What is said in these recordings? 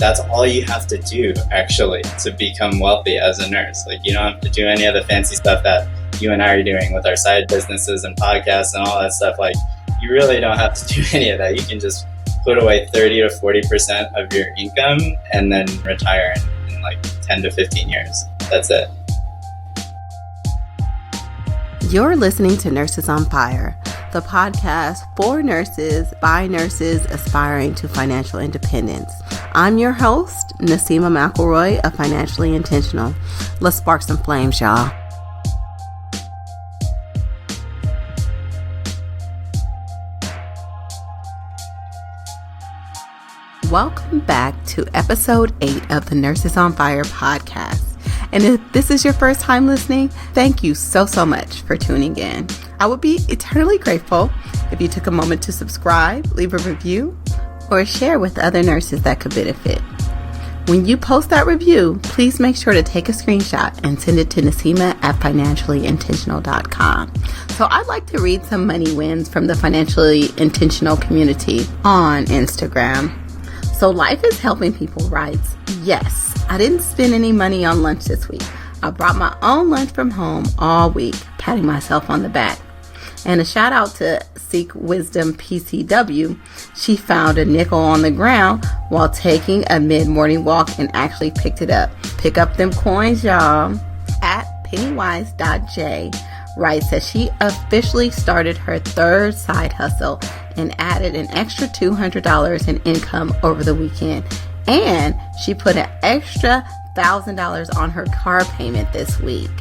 that's all you have to do actually to become wealthy as a nurse. Like, you don't have to do any of the fancy stuff that you and I are doing with our side businesses and podcasts and all that stuff. Like, you really don't have to do any of that. You can just put away 30 to 40% of your income and then retire in like 10 to 15 years. That's it. You're listening to Nurses on Fire, the podcast for nurses by nurses aspiring to financial independence. I'm your host, Nasima McElroy of Financially Intentional. Let's spark some flames, y'all. Welcome back to episode 8 of the Nurses on Fire podcast. And if this is your first time listening, thank you so much for tuning in. I would be eternally grateful if you took a moment to subscribe, leave a review, or share with other nurses that could benefit. When you post that review, please make sure to take a screenshot and send it to Nasima at financiallyintentional.com. So I'd like to read some money wins from the Financially Intentional community on Instagram. So Life is Helping People writes, yes, I didn't spend any money on lunch this week. I brought my own lunch from home all week, patting myself on the back. And a shout out to Seek Wisdom PCW. She found a nickel on the ground while taking a mid-morning walk and actually picked it up. Pick up them coins, y'all. At Pennywise.j writes that she officially started her third side hustle and added an extra $200 in income over the weekend. And she put an extra $1,000 on her car payment this week.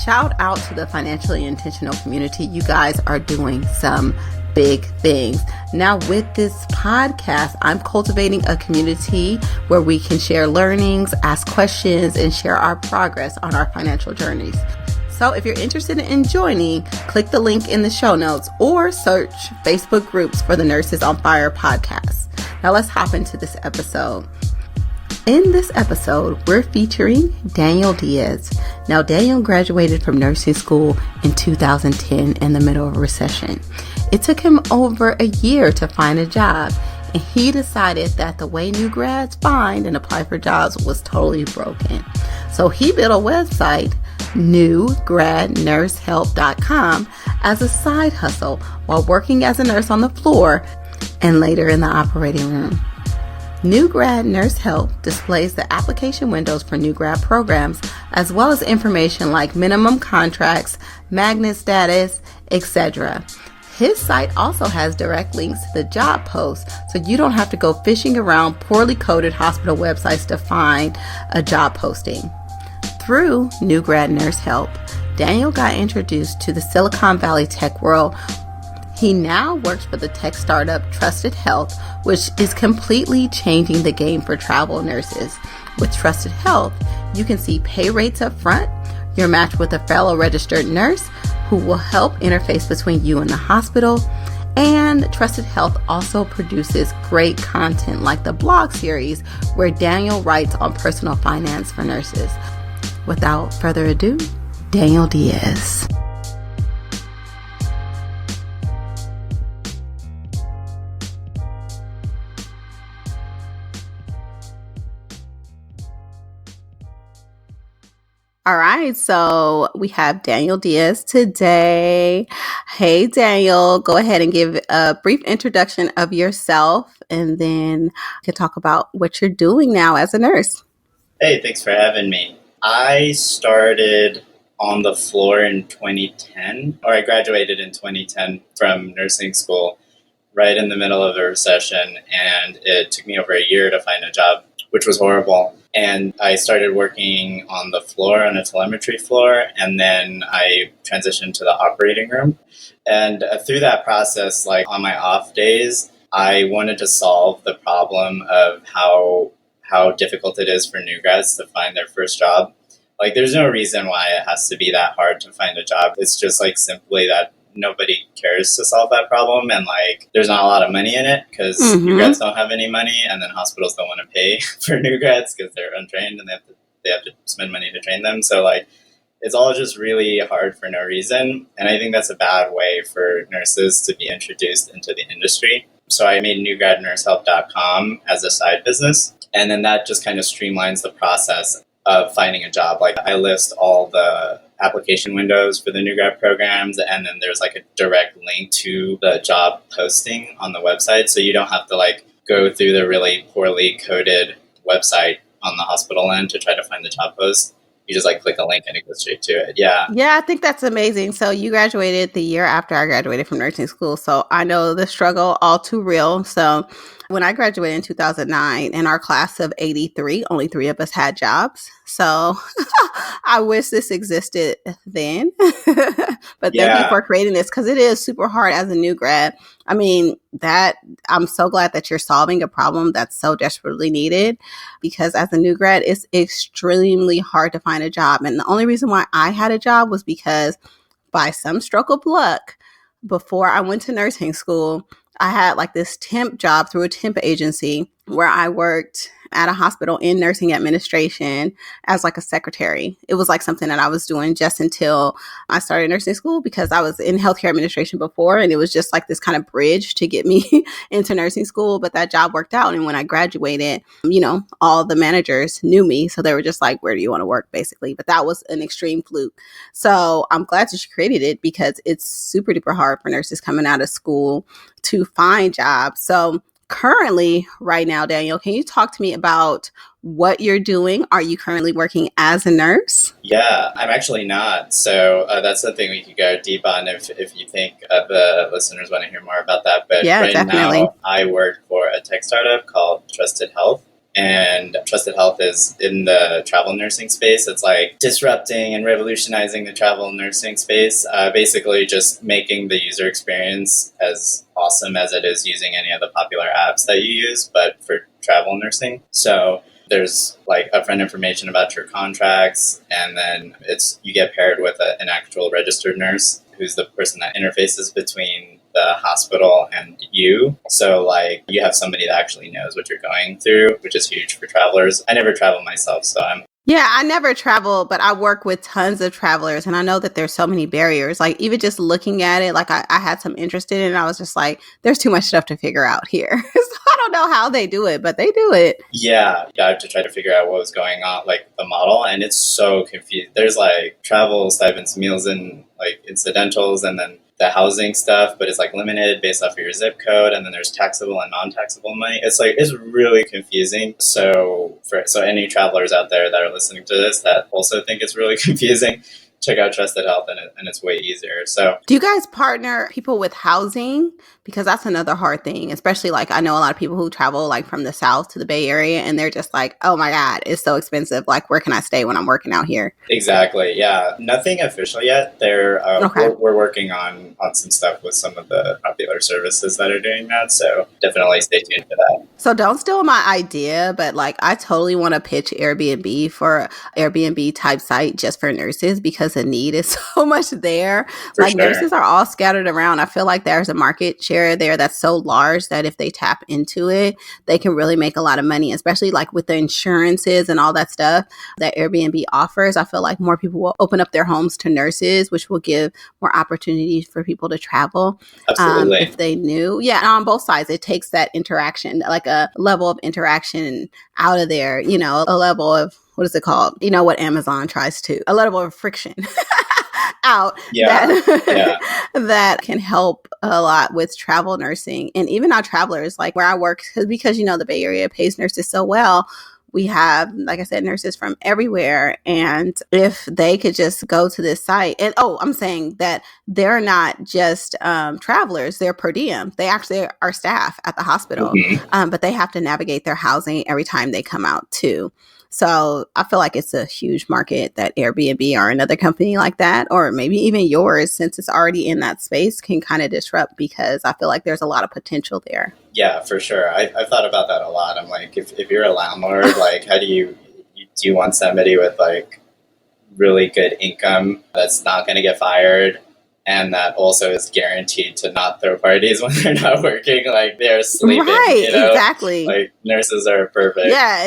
Shout out to the Financially Intentional community. You guys are doing some big things. Now with this podcast, I'm cultivating a community where we can share learnings, ask questions, and share our progress on our financial journeys. So if you're interested in joining, click the link in the show notes or search Facebook groups for the Nurses on Fire podcast. Now let's hop into this episode. In this episode, we're featuring Daniel Diaz. Now, Daniel graduated from nursing school in 2010 in the middle of a recession. It took him over a year to find a job, and he decided that the way NewGrads find and apply for jobs was totally broken. So he built a website, NewGradNurseHelp.com, as a side hustle while working as a nurse on the floor and later in the operating room. NewGrad Nurse Help displays the application windows for NewGrad programs, as well as information like minimum contracts, magnet status, etc. His site also has direct links to the job posts, so you don't have to go fishing around poorly coded hospital websites to find a job posting. Through NewGrad Nurse Help, Daniel got introduced to the Silicon Valley tech world. He now works for the tech startup Trusted Health, which is completely changing the game for travel nurses. With Trusted Health, you can see pay rates up front, you're matched with a fellow registered nurse who will help interface between you and the hospital, and Trusted Health also produces great content like the blog series where Daniel writes on personal finance for nurses. Without further ado, Daniel Diaz. All right, so we have Daniel Diaz today. Hey, Daniel, go ahead and give a brief introduction of yourself, and then you can talk about what you're doing now as a nurse. Hey, thanks for having me. I started on the floor in 2010, or I graduated in 2010 from nursing school right in the middle of a recession, and it took me over a year to find a job, which was horrible. And I started working on the floor, on a telemetry floor, and then I transitioned to the operating room. And through that process, like on my off days, I wanted to solve the problem of how difficult it is for new grads to find their first job. Like, there's no reason why it has to be that hard to find a job. It's just like simply that nobody cares to solve that problem, and like there's not a lot of money in it because new grads don't have any money, and then hospitals don't want to pay for new grads because they're untrained and they have to spend money to train them. So like it's all just really hard for no reason, and I think that's a bad way for nurses to be introduced into the industry. So I made NewGradNurseHelp.com as a side business. And then that just kind of streamlines the process of finding a job. Like I list all the application windows for the new grad programs, and then there's like a direct link to the job posting on the website, so you don't have to like go through the really poorly coded website on the hospital end to try to find the job post. You just like click a link and it goes straight to it. Yeah. Yeah, I think that's amazing. So you graduated the year after I graduated from nursing school. So I know the struggle all too real. So when I graduated in 2009, in our class of 83, only 3 of us had jobs. So I wish this existed then. But thank you for creating this, because it is super hard as a new grad. I mean, that I'm so glad that you're solving a problem that's so desperately needed, because as a new grad, it's extremely hard to find a job. And the only reason why I had a job was because by some stroke of luck, before I went to nursing school, I had like this temp job through a temp agency where I worked at a hospital in nursing administration as like a secretary. It was like something that I was doing just until I started nursing school, because I was in healthcare administration before, and it was just like this kind of bridge to get me into nursing school. But that job worked out. And when I graduated, you know, all the managers knew me. So they were just like, where do you want to work, basically? But that was an extreme fluke. So I'm glad that you created it, because it's super duper hard for nurses coming out of school to find jobs. So currently, right now, Daniel, can you talk to me about what you're doing? Are you currently working as a nurse? Yeah, I'm actually not. So that's something we could go deep on if you think the listeners want to hear more about that. But yeah, right definitely. now, I work for a tech startup called Trusted Health. And Trusted Health is in the travel nursing space. It's like disrupting and revolutionizing the travel nursing space, basically just making the user experience as awesome as it is using any of the popular apps that you use, but for travel nursing. So there's like upfront information about your contracts, and then you get paired with an actual registered nurse who's the person that interfaces between the hospital and you. So like you have somebody that actually knows what you're going through, which is huge for travelers. I never travel myself, so Yeah, I never travel, but I work with tons of travelers, and I know that there's so many barriers. Like even just looking at it, like I had some interest in it, and I was just like, there's too much stuff to figure out here. So I don't know how they do it, but they do it. Yeah, I have to try to figure out what was going on, like the model, and it's so confusing. There's like travel stipends, meals, and like incidentals, and then the housing stuff, but it's like limited based off of your zip code, and then there's taxable and non-taxable money. It's really confusing. So any travelers out there that are listening to this that also think it's really confusing, check out Trusted Health, and it's way easier. So do you guys partner people with housing? Because that's another hard thing, especially like I know a lot of people who travel like from the South to the Bay Area, and they're just like, oh my God, it's so expensive. Like, where can I stay when I'm working out here? Exactly. Yeah. Nothing official yet. We're working on some stuff with some of the popular services that are doing that. So definitely stay tuned for that. So don't steal my idea, but like I totally want to pitch Airbnb for Airbnb type site just for nurses, because the need is so much there. For like sure. Nurses are all scattered around. I feel like there's a market share there that's so large that if they tap into it, they can really make a lot of money, especially like with the insurances and all that stuff that Airbnb offers. I feel like more people will open up their homes to nurses, which will give more opportunities for people to travel. Absolutely. If they knew. Yeah, on both sides, it takes that interaction, like a level of interaction out of there, you know, a level of, what is it called? You know what Amazon tries to, a level of friction out that can help a lot with travel nursing. And even our travelers, like where I work, because you know the Bay Area pays nurses so well, we have, like I said, nurses from everywhere. And if they could just go to this site, and I'm saying that they're not just travelers, they're per diem. They actually are staff at the hospital, but they have to navigate their housing every time they come out too. So I feel like it's a huge market that Airbnb or another company like that, or maybe even yours, since it's already in that space, can kind of disrupt, because I feel like there's a lot of potential there. Yeah, for sure. I've thought about that a lot. I'm like, if you're a landlord, like how do you want somebody with like really good income that's not going to get fired, and that also is guaranteed to not throw parties when they're not working, like they're sleeping. Right, you know? Exactly. Like nurses are perfect. Yeah,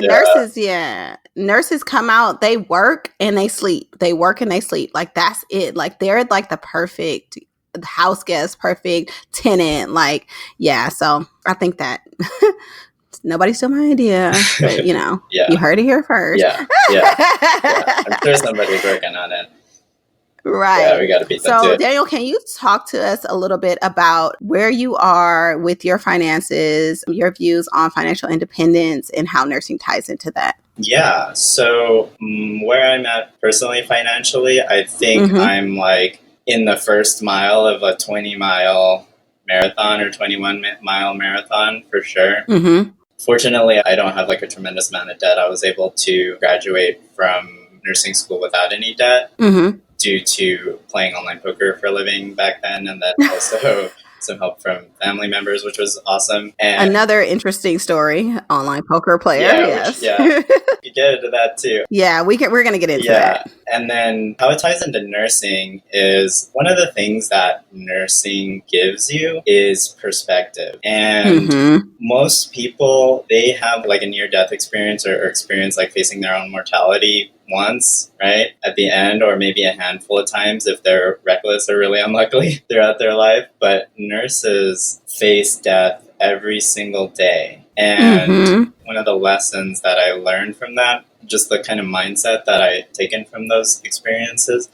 nurses come out, they work and they sleep. They work and they sleep. Like that's it. Like they're like the perfect house guest, perfect tenant. Like, yeah. So I think that nobody stole my idea, but Yeah, you heard it here first. yeah, yeah, yeah. I'm sure somebody's working on it. Yeah, we Right. got to beat them to So, it. Daniel, can you talk to us a little bit about where you are with your finances, your views on financial independence, and how nursing ties into that? Yeah, so where I'm at personally financially, I think I'm like in the first mile of a 20-mile marathon or 21-mile marathon for sure. Fortunately, I don't have like a tremendous amount of debt. I was able to graduate from nursing school without any debt due to playing online poker for a living back then, and then also some help from family members, which was awesome. And another interesting story, online poker player. yeah, Yes. you get into that too. Yeah, we're going to get into that. And then how it ties into nursing is one of the things that nursing gives you is perspective. And most people, they have like a near-death experience or experience like facing their own mortality once, right? At the end, or maybe a handful of times if they're reckless or really unlucky throughout their life. But nurses face death every single day. And one of the lessons that I learned from that, just the kind of mindset that I taken from those experiences,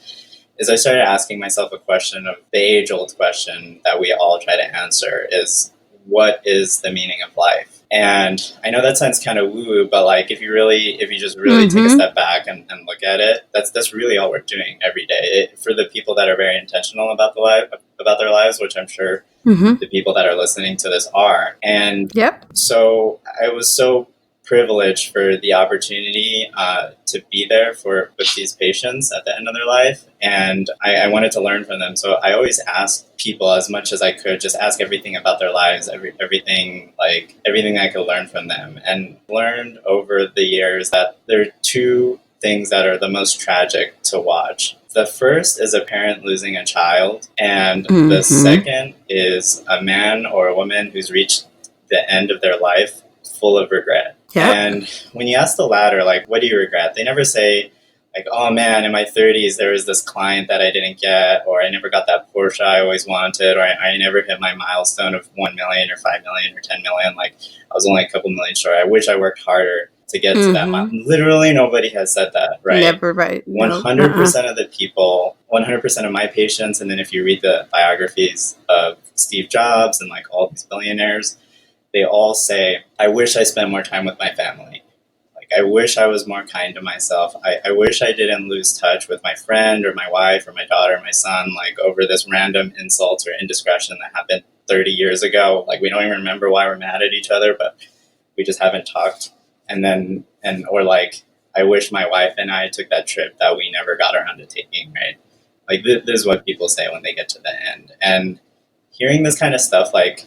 is I started asking myself a question of the age-old question that we all try to answer is, what is the meaning of life? And I know that sounds kind of woo-woo, but like if you just really take a step back and look at it, that's really all we're doing every day. For the people that are very intentional about their lives, which I'm sure the people that are listening to this are. And so I was so privileged for the opportunity to be there with these patients at the end of their life, and I wanted to learn from them. So I always asked people as much as I could, just ask everything about their lives, everything I could learn from them, and learned over the years that there are two things that are the most tragic to watch. The first is a parent losing a child, and the second is a man or a woman who's reached the end of their life full of regret. And when you ask the latter, like, what do you regret? They never say, like, oh man, in my 30s, there was this client that I didn't get, or I never got that Porsche I always wanted, or I never hit my milestone of 1 million or 5 million or 10 million. Like, I was only a couple million short. I wish I worked harder to get to that milestone. Literally nobody has said that, right? Never, right. 100% of the people, 100% of my patients, and then if you read the biographies of Steve Jobs and like all these billionaires, they all say, I wish I spent more time with my family. Like, I wish I was more kind to myself. I wish I didn't lose touch with my friend or my wife or my daughter or my son, like over this random insult or indiscretion that happened 30 years ago. Like, we don't even remember why we're mad at each other, but we just haven't talked. Or like, I wish my wife and I took that trip that we never got around to taking, right? Like, this is what people say when they get to the end. And hearing this kind of stuff, like,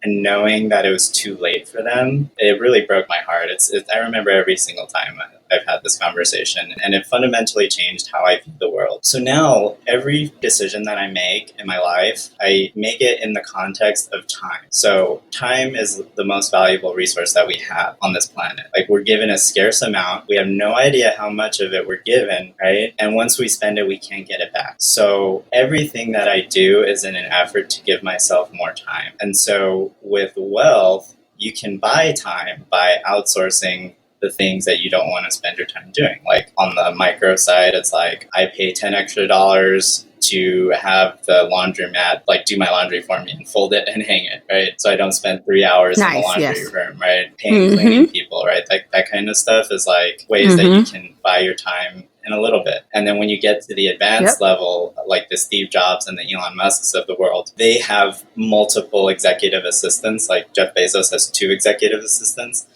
and knowing that it was too late for them, it really broke my heart. I remember every single time I've had this conversation, and it fundamentally changed how I view the world. So now, every decision that I make in my life, I make it in the context of time. So time is the most valuable resource that we have on this planet. Like, we're given a scarce amount. We have no idea how much of it we're given, right? And once we spend it, we can't get it back. So everything that I do is in an effort to give myself more time. And so with wealth, you can buy time by outsourcing the things that you don't want to spend your time doing. Like, on the micro side, it's like I pay $10 extra to have the laundromat like do my laundry for me and fold it and hang it, right? So I don't spend 3 hours in the laundry room, right? Paying cleaning people, right? That kind of stuff is like ways that you can buy your time in a little bit. And then when you get to the advanced level, like the Steve Jobs and the Elon Musks of the world, they have multiple executive assistants. Like Jeff Bezos has 2 executive assistants,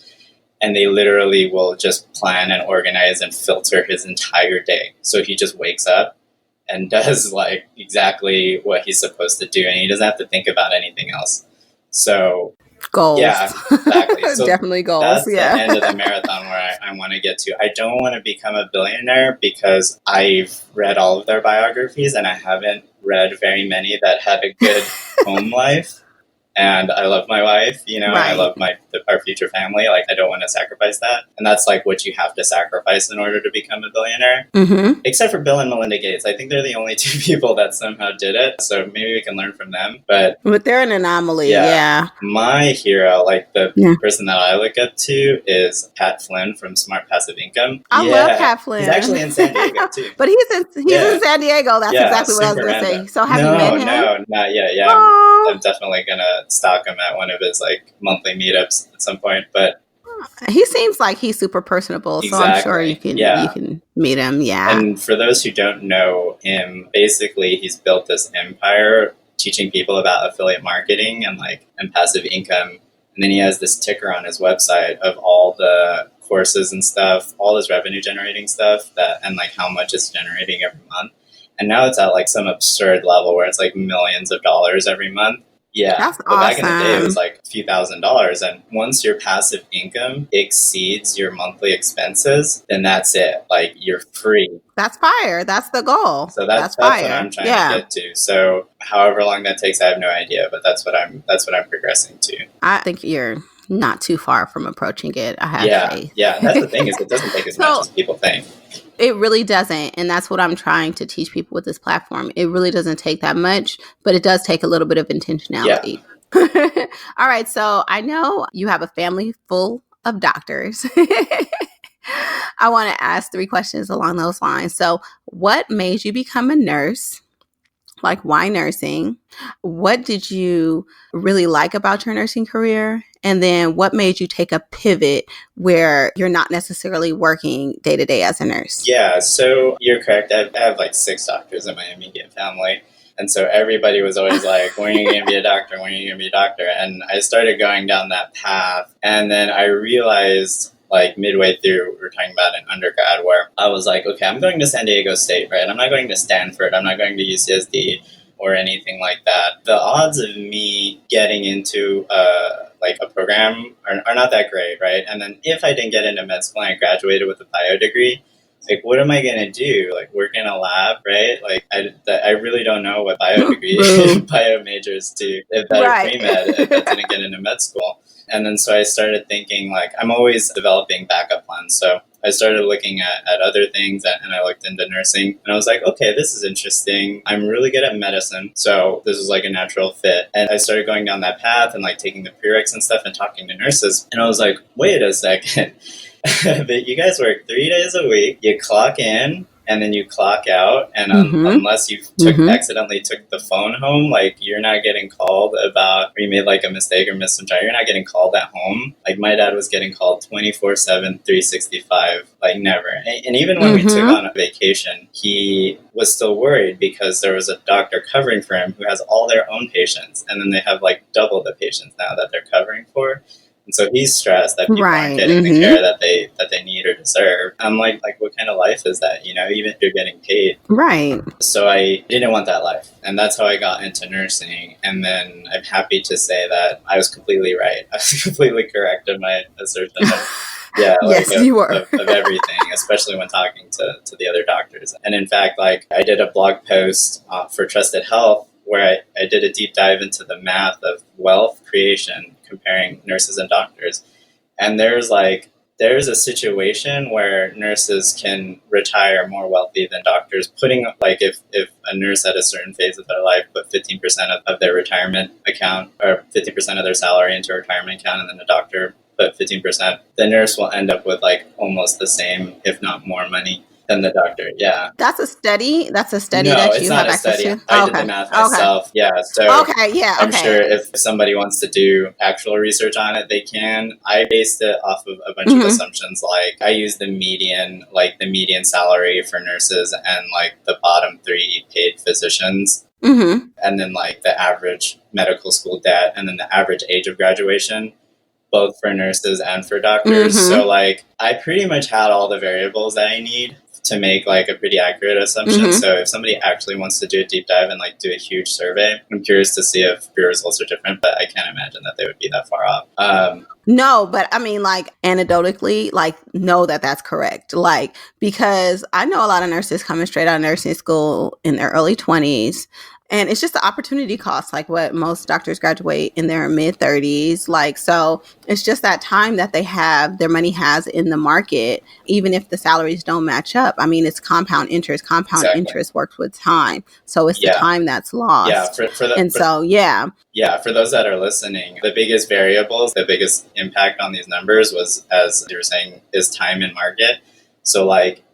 and they literally will just plan and organize and filter his entire day. So he just wakes up and does like exactly what he's supposed to do, and he doesn't have to think about anything else. So goals. Yeah, exactly. So definitely goals. That's the end of the marathon where I want to get to. I don't want to become a billionaire because I've read all of their biographies and I haven't read very many that had a good home life. And I love my wife, you know, I love our our future family. Like, I don't want to sacrifice that. And that's like what you have to sacrifice in order to become a billionaire. Mm-hmm. Except for Bill and Melinda Gates. I think they're the only two people that somehow did it. So maybe we can learn from them. But they're an anomaly. Yeah. My hero, like the Yeah. person that I look up to, is Pat Flynn from Smart Passive Income. I love Pat Flynn. He's actually in San Diego too. But he's in San Diego. That's exactly what I was going to say. So have you met him? No, not yet. Yeah, I'm definitely going to stalk him at one of his like monthly meetups at some point. But he seems like he's super personable, so I'm sure you can meet him. Yeah. And for those who don't know him, basically he's built this empire teaching people about affiliate marketing and passive income. And then he has this ticker on his website of all the courses and stuff, all this revenue generating stuff and like how much it's generating every month. And now it's at like some absurd level where it's like millions of dollars every month. Yeah, that's but back in the day, it was like a few $1,000s. And once your passive income exceeds your monthly expenses, then that's it. Like, you're free. That's fire. That's the goal. So that's what I'm trying to get to. So however long that takes, I have no idea. But that's what I'm progressing to. I think you're not too far from approaching it. I have faith. Yeah, that's the thing, is it doesn't take as much as people think. It really doesn't. And that's what I'm trying to teach people with this platform. It really doesn't take that much, but it does take a little bit of intentionality. Yeah. All right. So I know you have a family full of doctors. I want to ask 3 questions along those lines. So what made you become a nurse? Like, why nursing? What did you really like about your nursing career? And then what made you take a pivot where you're not necessarily working day to day as a nurse? Yeah, so you're correct. I have like 6 doctors in my immediate family. And so everybody was always like, when are you going to be a doctor? When are you going to be a doctor? And I started going down that path. And then I realized, like midway through, we were talking about in undergrad, where I was like, okay, I'm going to San Diego State, right? I'm not going to Stanford. I'm not going to UCSD or anything like that. The odds of me getting into a program are not that great, right? And then if I didn't get into med school and I graduated with a bio degree, like, what am I going to do? Like, work in a lab, right? Like, I really don't know what bio degree, bio majors do if that are pre-med if I didn't get into med school. And then so I started thinking, like, I'm always developing backup plans. So I started looking at other things, and I looked into nursing. And I was like, okay, this is interesting. I'm really good at medicine. So this was like a natural fit. And I started going down that path and like taking the prereqs and stuff and talking to nurses. And I was like, wait a second. But you guys work 3 days a week. You clock in and then you clock out. And unless you accidentally took the phone home, like, you're not getting called about, or you made like a mistake or missed some time, you're not getting called at home. Like, my dad was getting called 24/7, 365, like never. And even when we took on a vacation, he was still worried because there was a doctor covering for him who has all their own patients. And then they have like double the patients now that they're covering for. And so he's stressed that people aren't getting the care that they need or deserve. I'm like, what kind of life is that? You know, even if you're getting paid. Right. So I didn't want that life. And that's how I got into nursing. And then I'm happy to say that I was completely right. I was completely correct in my assertion of, yes, you were. of everything, especially when talking to the other doctors. And in fact, like, I did a blog post for Trusted Health where I did a deep dive into the math of wealth creation, comparing nurses and doctors. And there's a situation where nurses can retire more wealthy than doctors, putting, like, if a nurse at a certain phase of their life put 15% of their retirement account, or 50% of their salary into a retirement account, and then a doctor put 15%, the nurse will end up with like almost the same, if not more money than the doctor. Yeah. That's a study. That's a study no, that you have No, access to. it's not a study. I did the math myself. Yeah. So I'm sure if somebody wants to do actual research on it, they can. I based it off of a bunch of assumptions. Like, I used the median salary for nurses and like the bottom 3 paid physicians. And then like the average medical school debt, and then the average age of graduation, both for nurses and for doctors. So like, I pretty much had all the variables that I need to make like a pretty accurate assumption. So if somebody actually wants to do a deep dive and like do a huge survey, I'm curious to see if your results are different, but I can't imagine that they would be that far off. No, but I mean, like, anecdotally, like, know that that's correct. Like, because I know a lot of nurses coming straight out of nursing school in their early 20s. And it's just the opportunity cost, like what most doctors graduate in their mid 30s. Like, so it's just that time that they have, their money has in the market, even if the salaries don't match up. I mean, it's compound interest. Compound Exactly. interest works with time. So it's the time that's lost. Yeah, for those that are listening, the biggest variables, the biggest impact on these numbers was, as you were saying, is time in market. So like,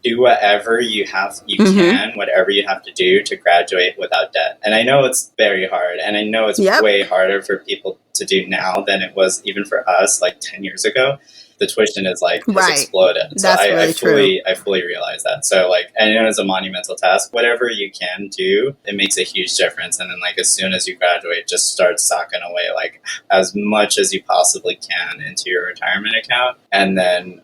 do whatever you can, whatever you have to do to graduate without debt. And I know it's very hard, and I know it's way harder for people to do now than it was even for us like 10 years ago. The tuition is like has exploded. So I fully realize that. So like, I know it's a monumental task. Whatever you can do, it makes a huge difference. And then like, as soon as you graduate, just start socking away like as much as you possibly can into your retirement account. And then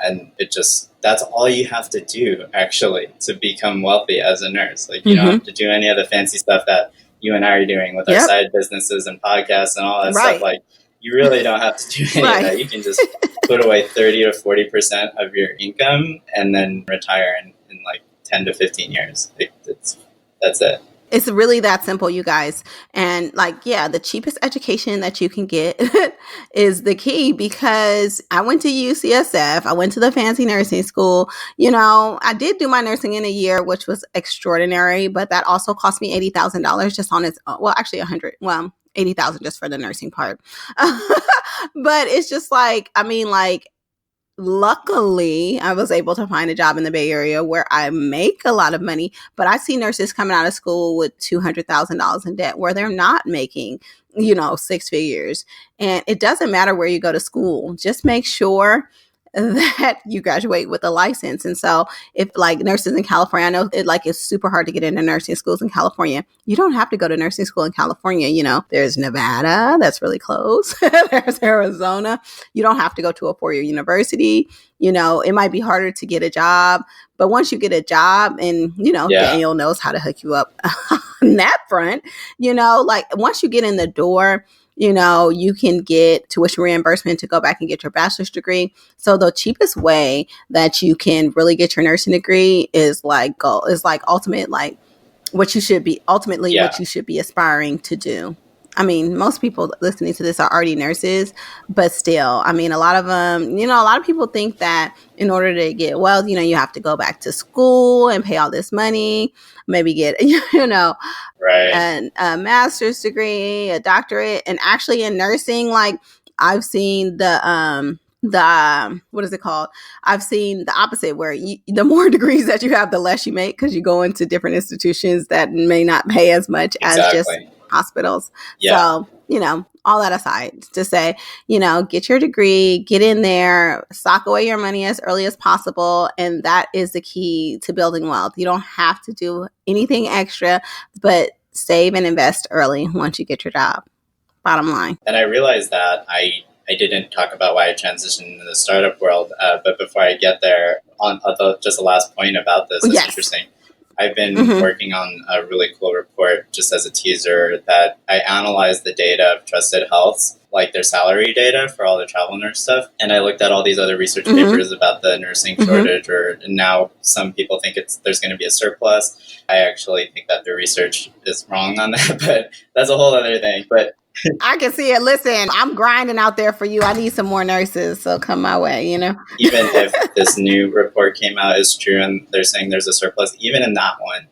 and it just, that's all you have to do actually to become wealthy as a nurse. Like you don't have to do any of the fancy stuff that you and I are doing with our side businesses and podcasts and all that stuff. Like, you really don't have to do any of that. You can just put away 30 to 40% of your income and then retire in like 10 to 15 years. That's it. It's really that simple, you guys. And like, the cheapest education that you can get is the key, because I went to UCSF. I went to the fancy nursing school. You know, I did do my nursing in a year, which was extraordinary, but that also cost me $80,000 just on its own. Well, actually 80,000 just for the nursing part. But it's just like, I mean, like, luckily, I was able to find a job in the Bay Area where I make a lot of money, but I see nurses coming out of school with $200,000 in debt where they're not making, six figures. And it doesn't matter where you go to school. Just make sure that you graduate with a license. And so if like nurses in California, I know it's super hard to get into nursing schools in California. You don't have to go to nursing school in California. There's Nevada, that's really close. There's Arizona. You don't have to go to a 4-year university. It might be harder to get a job, but once you get a job and, Daniel knows how to hook you up on that front, like once you get in the door, you can get tuition reimbursement to go back and get your bachelor's degree. So the cheapest way that you can really get your nursing degree is ultimate, like what you should be aspiring to do. I mean, most people listening to this are already nurses, but still, I mean, a lot of them, a lot of people think that in order to get well, you have to go back to school and pay all this money, maybe get, a master's degree, a doctorate. And actually in nursing, like I've seen what is it called? I've seen the opposite, where the more degrees that you have, the less you make, because you go into different institutions that may not pay as much as just hospitals. So, all that aside, to say, get your degree, get in there, sock away your money as early as possible. And that is the key to building wealth. You don't have to do anything extra, but save and invest early once you get your job. Bottom line. And I realized that I didn't talk about why I transitioned into the startup world, but before I get there, on just the last point about this, it's interesting. I've been working on a really cool report just as a teaser that I analyzed the data of Trusted Health's, like their salary data for all the travel nurse stuff. And I looked at all these other research papers about the nursing shortage, or now some people think there's going to be a surplus. I actually think that the research is wrong on that, but that's a whole other thing. But I can see it. Listen, I'm grinding out there for you. I need some more nurses, so come my way, Even if this new report came out is true and they're saying there's a surplus, even in that one,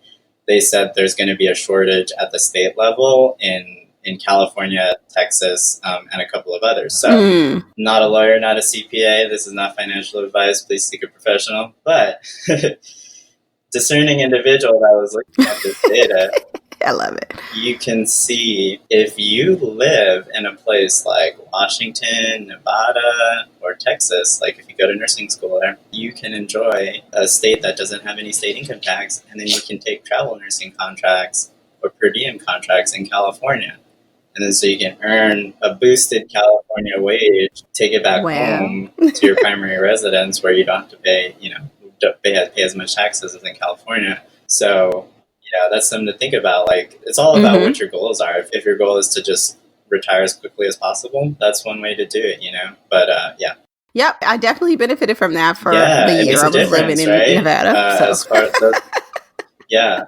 they said there's going to be a shortage at the state level in California, Texas, and a couple of others. So not a lawyer, not a CPA. This is not financial advice. Please seek a professional. But discerning individual that was looking at this data, I love it. You can see if you live in a place like Washington, Nevada, or Texas, like if you go to nursing school there, you can enjoy a state that doesn't have any state income tax, and then you can take travel nursing contracts or per diem contracts in California. And then so you can earn a boosted California wage, take it back home to your primary residence where you don't have to pay, pay as much taxes as in California. So that's something to think about. Like, it's all about what your goals are. If your goal is to just retire as quickly as possible, that's one way to do it, But Yep, I definitely benefited from that for the year I was living in Nevada. yeah.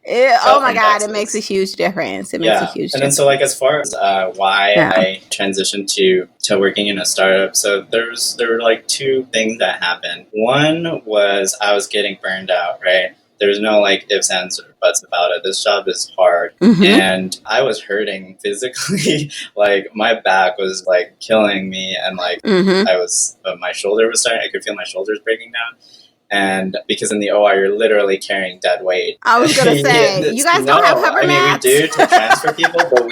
Oh my God, it indexes. makes a huge difference. It makes a huge difference. And then so like as far as why I transitioned to working in a startup, so there were like two things that happened. One was I was getting burned out, right? There's no like ifs, ands, or buts about it. This job is hard. And I was hurting physically. Like my back was like killing me. And like my shoulder was starting, I could feel my shoulders breaking down. And because in the OR, you're literally carrying dead weight. I was going to say, you guys don't have hover mats? I mean, we do to transfer people, but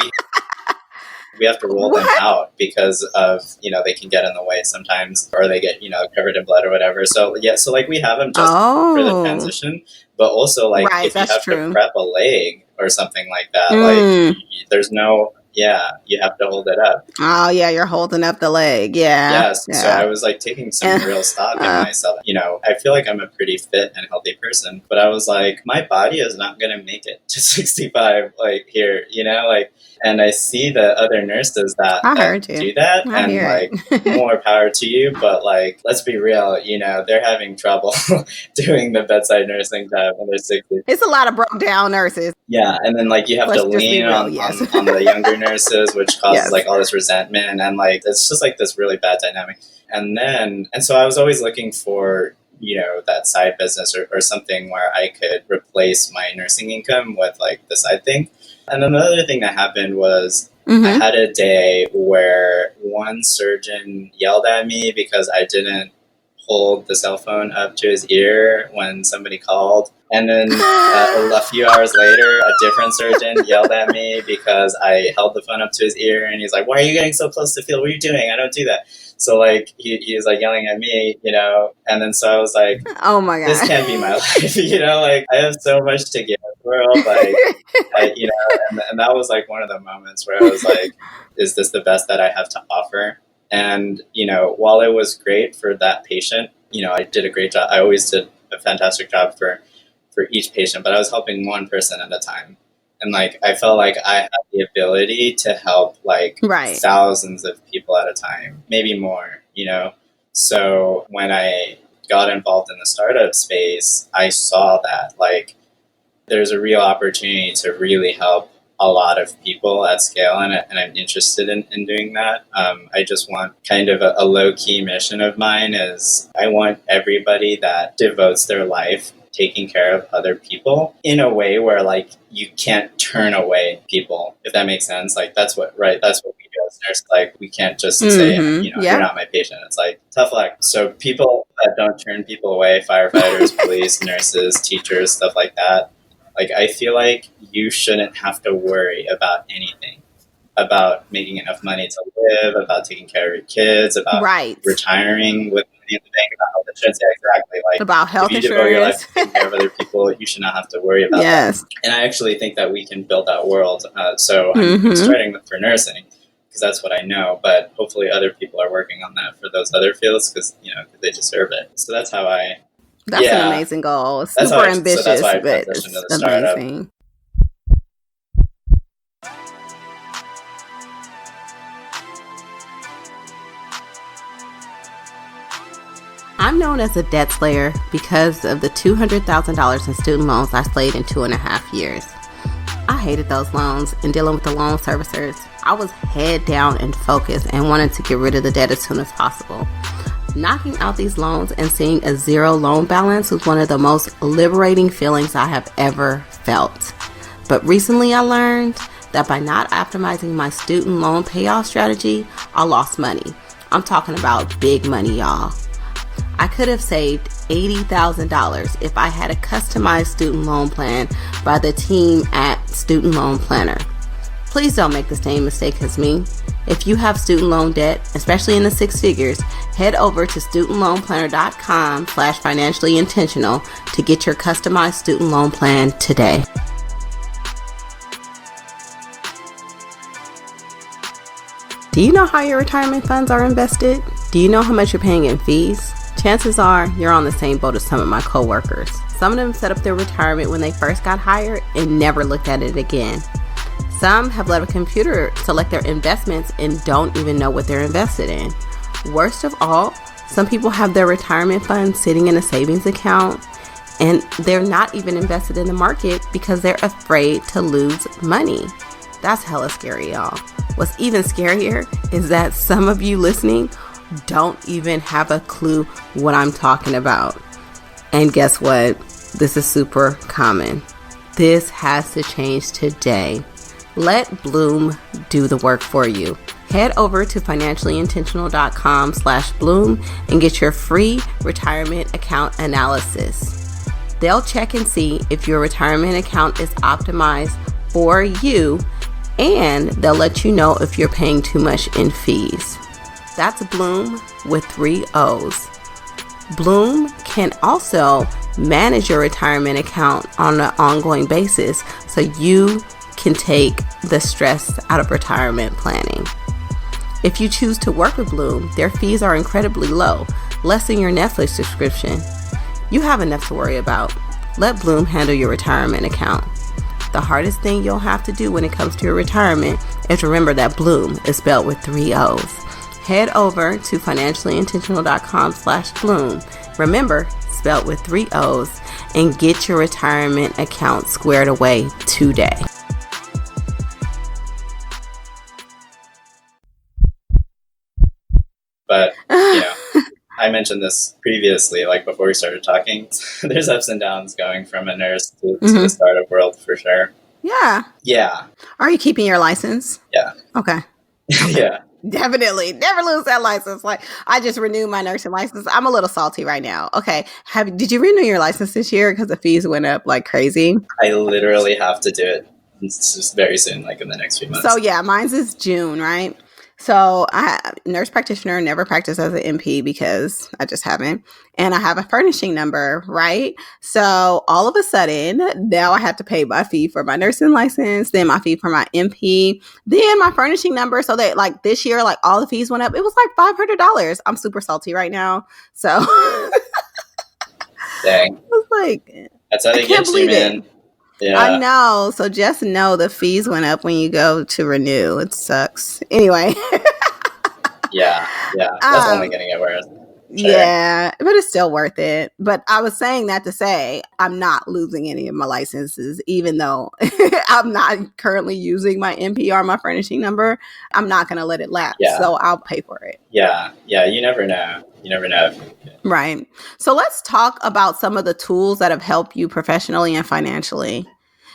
we have to roll them out because of, they can get in the way sometimes, or they get, covered in blood or whatever. So, so like we have them just for the transition, but also like if you have to prep a leg or something like that, like there's no, you have to hold it up. Oh, yeah, you're holding up the leg. Yes. So I was like taking some real stock in myself. I feel like I'm a pretty fit and healthy person, but I was like, my body is not going to make it to 65, like here, and I see the other nurses that do that, and like more power to you. But like, let's be real, they're having trouble doing the bedside nursing job when they're 60. It's a lot of broke down nurses. Yeah, and then like you have to lean on the younger nurses, which causes like all this resentment, and like it's just like this really bad dynamic. And so I was always looking for that side business or something where I could replace my nursing income with like the side thing. And then the other thing that happened was I had a day where one surgeon yelled at me because I didn't hold the cell phone up to his ear when somebody called. And then a few hours later, a different surgeon yelled at me because I held the phone up to his ear, and he's like, "Why are you getting so close to the field? What are you doing? I don't do that." So like he was like yelling at me, and then so I was like, "Oh my God, this can't be my life." Like I have so much to give the world, like and that was like one of the moments where I was like, "Is this the best that I have to offer?" And while it was great for that patient, I did a great job. I always did a fantastic job for each patient, but I was helping one person at a time. And like, I felt like I had the ability to help like thousands of people at a time, maybe more, So when I got involved in the startup space, I saw that like there's a real opportunity to really help a lot of people at scale, and I'm interested in doing that. I just want kind of a low-key mission of mine is I want everybody that devotes their life taking care of other people in a way where like you can't turn away people, if that makes sense. Like that's what we do as nurses. Like we can't just say, you're not my patient. It's like tough luck. So people that don't turn people away, firefighters, police, nurses, teachers, stuff like that. Like I feel like you shouldn't have to worry about anything, about making enough money to live, about taking care of your kids, about retiring with money in the bank, about health insurance. Yeah, exactly. Like about health if you insurance. devote your life to taking care of other people, you should not have to worry about that. And I actually think that we can build that world. So I'm starting for nursing because that's what I know. But hopefully other people are working on that for those other fields because they deserve it. So that's how I. That's an amazing goal. Super ambitious, so that's why I but transitioned to the startup. Amazing. I'm known as a debt slayer because of the $200,000 in student loans I slayed in 2.5 years. I hated those loans and dealing with the loan servicers. I was head down and focused and wanted to get rid of the debt as soon as possible. Knocking out these loans and seeing a zero loan balance was one of the most liberating feelings I have ever felt. But recently I learned that by not optimizing my student loan payoff strategy, I lost money. I'm talking about big money, y'all. I could have saved $80,000 if I had a customized student loan plan by the team at Student Loan Planner. Please don't make the same mistake as me. If you have student loan debt, especially in the six figures, head over to studentloanplanner.com/financially intentional to get your customized student loan plan today. Do you know how your retirement funds are invested? Do you know how much you're paying in fees? Chances are you're on the same boat as some of my coworkers. Some of them set up their retirement when they first got hired and never looked at it again. Some have let a computer select their investments and don't even know what they're invested in. Worst of all, some people have their retirement funds sitting in a savings account And they're not even invested in the market because they're afraid to lose money. That's hella scary, y'all. What's even scarier is that some of you listening don't even have a clue what I'm talking about. And guess what? This is super common. This has to change today. Let Bloom do the work for you. Head over to financiallyintentional.com/Bloom and get your free retirement account analysis. They'll check and see if your retirement account is optimized for you, and they'll let you know if you're paying too much in fees. That's Bloom with 3 O's. Bloom can also manage your retirement account on an ongoing basis so you can take the stress out of retirement planning. If you choose to work with Bloom, their fees are incredibly low, less than your Netflix subscription. You have enough to worry about. Let Bloom handle your retirement account. The hardest thing you'll have to do when it comes to your retirement is remember that Bloom is spelled with 3 O's. Head over to financiallyintentional.com/Bloom. Remember, spelled with 3 O's, and get your retirement account squared away today. But, I mentioned this previously, like before we started talking. There's ups and downs going from a nurse to the startup world for sure. Yeah. Yeah. Are you keeping your license? Yeah. Okay. Yeah. Definitely. Never lose that license. Like, I just renewed my nursing license. I'm a little salty right now. Okay. Did you renew your license this year? Because the fees went up like crazy. I literally have to do it. It's just very soon, like in the next few months. So yeah, mine's is June, right? So nurse practitioner, never practiced as an NP because I just haven't. And I have a furnishing number, right? So all of a sudden, now I have to pay my fee for my nursing license, then my fee for my NP, then my furnishing number. So that like this year, like all the fees went up. It was like $500. I'm super salty right now. So dang. I was like, that's how they get you, man. Yeah. I know. So just know the fees went up when you go to renew. It sucks. Anyway. Yeah. That's only going to get worse. Sure. Yeah, but it's still worth it. But I was saying that to say I'm not losing any of my licenses, even though I'm not currently using my NPR, my furnishing number. I'm not going to let it lapse. Yeah. So I'll pay for it. Yeah. You never know. Right. So let's talk about some of the tools that have helped you professionally and financially.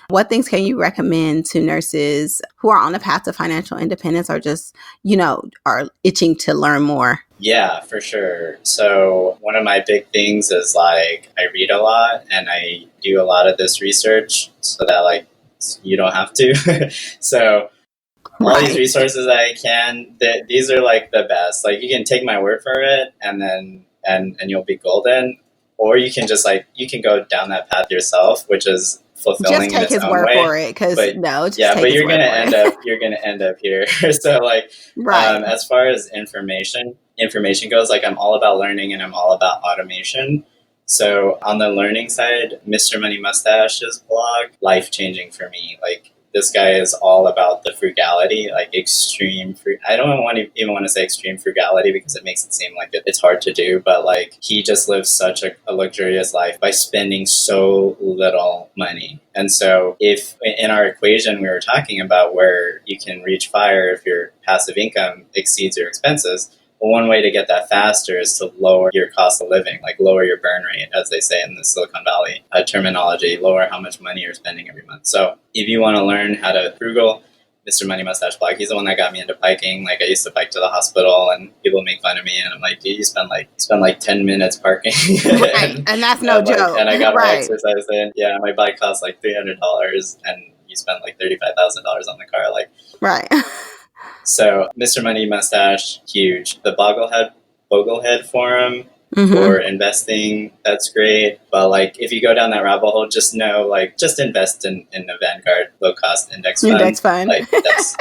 What things can you recommend to nurses who are on the path to financial independence or just, are itching to learn more? Yeah, for sure. So one of my big things is like I read a lot and I do a lot of this research so that like you don't have to. So all these resources that I can, these are like the best. Like you can take my word for it and then and you'll be golden, or you can just like you can go down that path yourself, which is fulfilling. Just take his word for it, because but you're gonna end up here. So like, as far as information goes, like I'm all about learning and I'm all about automation. So on the learning side, Mr. Money Mustache's blog, life changing for me. Like this guy is all about the frugality, like extreme. I don't even want to say extreme frugality because it makes it seem like it's hard to do. But like he just lives such a luxurious life by spending so little money. And so if in our equation we were talking about where you can reach fire if your passive income exceeds your expenses, well, one way to get that faster is to lower your cost of living, like lower your burn rate, as they say in the Silicon Valley terminology, lower how much money you're spending every month. So if you want to learn how to frugal, Mr. Money Mustache blog, he's the one that got me into biking. Like I used to bike to the hospital and people make fun of me and I'm like, dude, you spend like 10 minutes parking. and that's no joke. And I got my exercise in. Yeah, my bike costs like $300 and you spend like $35,000 on the car. Like, right. So Mr. Money Mustache, huge. The Boglehead forum for investing, that's great. But like if you go down that rabbit hole, just know like just invest in a Vanguard low cost index fund. Like that's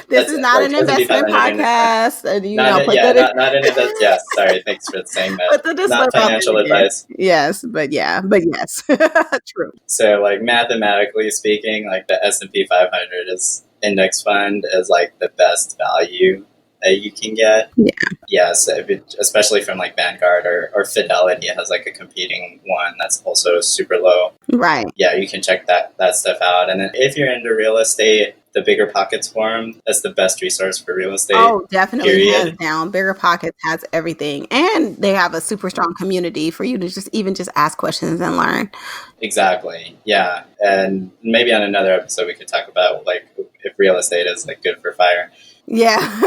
this is not an investment podcast. Not an investment. Yeah, sorry. Thanks for saying that. Not financial advice. Yes, but yes, true. So like mathematically speaking, like the S&P 500 index fund is like the best value that you can get. Yeah. Yeah, so especially from like Vanguard or Fidelity, it has like a competing one that's also super low. Right. Yeah, you can check that stuff out. And then if you're into real estate, the Bigger Pockets forum, that's the best resource for real estate. Oh, definitely, period. hands down. Bigger Pockets has everything, and they have a super strong community for you to just ask questions and learn. Exactly. Yeah, and maybe on another episode we could talk about like if real estate is like good for fire. Yeah.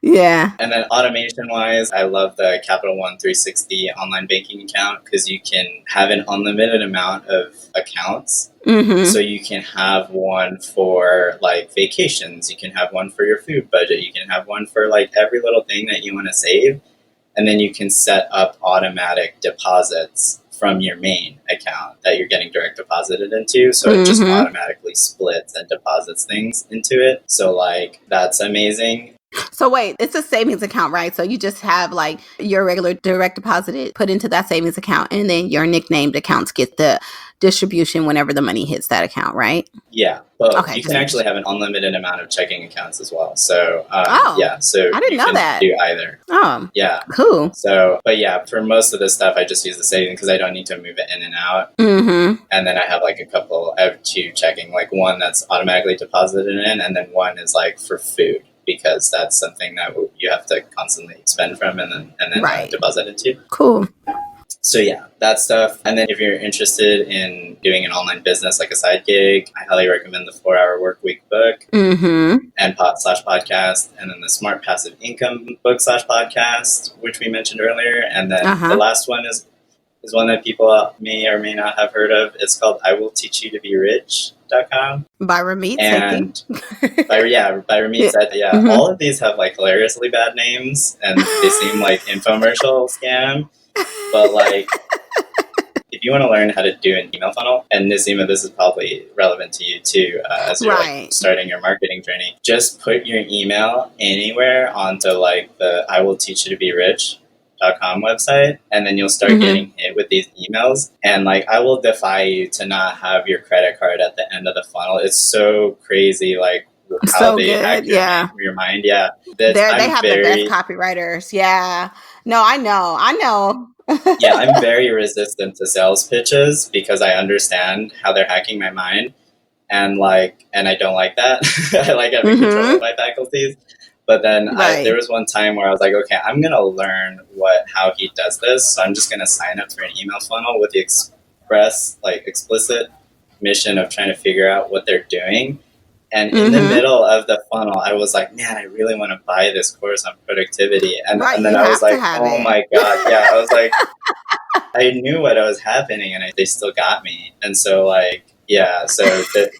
Yeah. And then automation wise, I love the Capital One 360 online banking account because you can have an unlimited amount of accounts. Mm-hmm. So you can have one for like vacations, you can have one for your food budget, you can have one for like every little thing that you want to save. And then you can set up automatic deposits from your main account that you're getting direct deposited into. So it just automatically splits and deposits things into it. So like that's amazing. So wait, it's a savings account, right? So you just have like your regular direct deposit put into that savings account, and then your nicknamed accounts get the distribution whenever the money hits that account, right? Yeah, but Okay, you can actually have an unlimited amount of checking accounts as well. So I so didn't know that. Do either. Oh, yeah, cool. So, but yeah, for most of this stuff, I just use the saving because I don't need to move it in and out. Mm-hmm. And then I have like I have two checking, like one that's automatically deposited in, and then one is like for food, because that's something that you have to constantly spend from and then right. Deposit into. Cool. So yeah, that stuff. And then if you're interested in doing an online business like a side gig, I highly recommend the 4-Hour Workweek book and /podcast, and then the Smart Passive Income book /podcast, which we mentioned earlier. And then the last one is one that people may or may not have heard of. It's called I Will Teach You to Be Rich.com. By Ramit. And by Ramit. Yeah. All of these have like hilariously bad names and they seem like infomercial scam. But like, if you want to learn how to do an email funnel, and this is probably relevant to you too, as you're like, starting your marketing journey, just put your email anywhere onto like the I Will Teach You to Be Rich.com website, and then you'll start getting hit with these emails. And like, I will defy you to not have your credit card at the end of the funnel. It's so crazy, like how so they good. hack your mind. Yeah, they have the best copywriters. Yeah, no, I know. Yeah, I'm very resistant to sales pitches because I understand how they're hacking my mind, and I don't like that. I like having control of my faculties. But then there was one time where I was like, okay, I'm going to learn how he does this. So I'm just going to sign up for an email funnel with the explicit mission of trying to figure out what they're doing. And in the middle of the funnel, I was like, man, I really want to buy this course on productivity. And then I was like, oh my God. Yeah, I was like, I knew what was happening and they still got me. And so like, yeah, so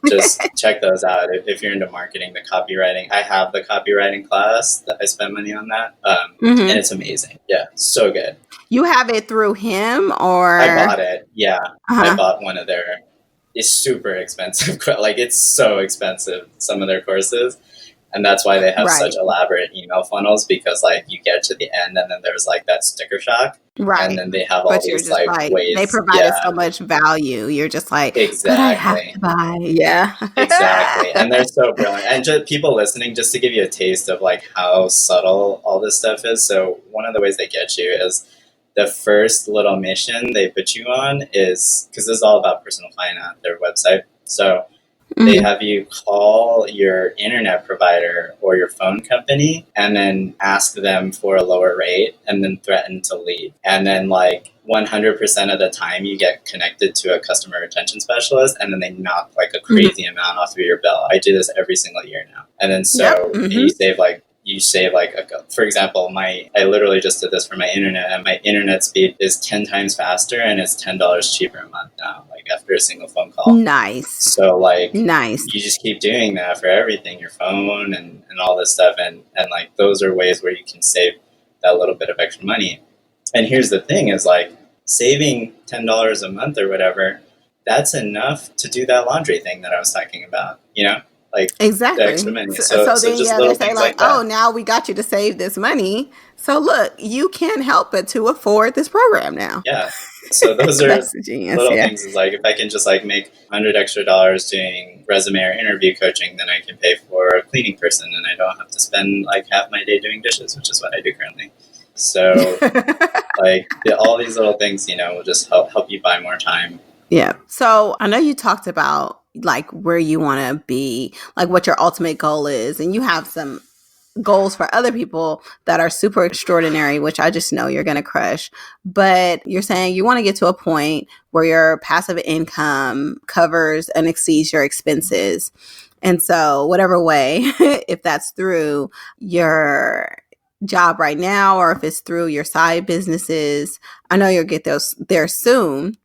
just check those out if you're into marketing, the copywriting. I have the copywriting class that I spend money on that, and it's amazing. Yeah, so good. You have it through him, or I bought it? Yeah, I bought one of their. It's super expensive. Like it's so expensive. Some of their courses. And that's why they have such elaborate email funnels, because like you get to the end and then there's like that sticker shock. Right. And then they have all these like ways. They provided so much value. You're just like, exactly. But I have to buy. Yeah. Exactly. And they're so brilliant. And just people listening, just to give you a taste of like how subtle all this stuff is. So one of the ways they get you is the first little mission they put you on is, because this is all about personal finance, their website. So they have you call your internet provider or your phone company and then ask them for a lower rate and then threaten to leave. And then like 100% of the time you get connected to a customer retention specialist and then they knock like a crazy amount off of your bill. I do this every single year now. And then so you save like, for example, I literally just did this for my internet, and my internet speed is 10 times faster and it's $10 cheaper a month now, like after a single phone call. Nice. So like, nice. You just keep doing that for everything, your phone and all this stuff. And like, those are ways where you can save that little bit of extra money. And here's the thing is like saving $10 a month or whatever, that's enough to do that laundry thing that I was talking about, like exactly. The extra money. So then just they say like, oh, now we got you to save this money. So look, you can't help but to afford this program now. Yeah, So those are That's genius, little yeah. things. Is like if I can just like make $100 extra doing resume or interview coaching, then I can pay for a cleaning person, and I don't have to spend like half my day doing dishes, which is what I do currently. So like all these little things, will just help you buy more time. Yeah. So I know you talked about like where you want to be, like what your ultimate goal is, and you have some goals for other people that are super extraordinary, which I just know you're going to crush. But you're saying you want to get to a point where your passive income covers and exceeds your expenses. And so, whatever way, if that's through your job right now or if it's through your side businesses, I know you'll get those there soon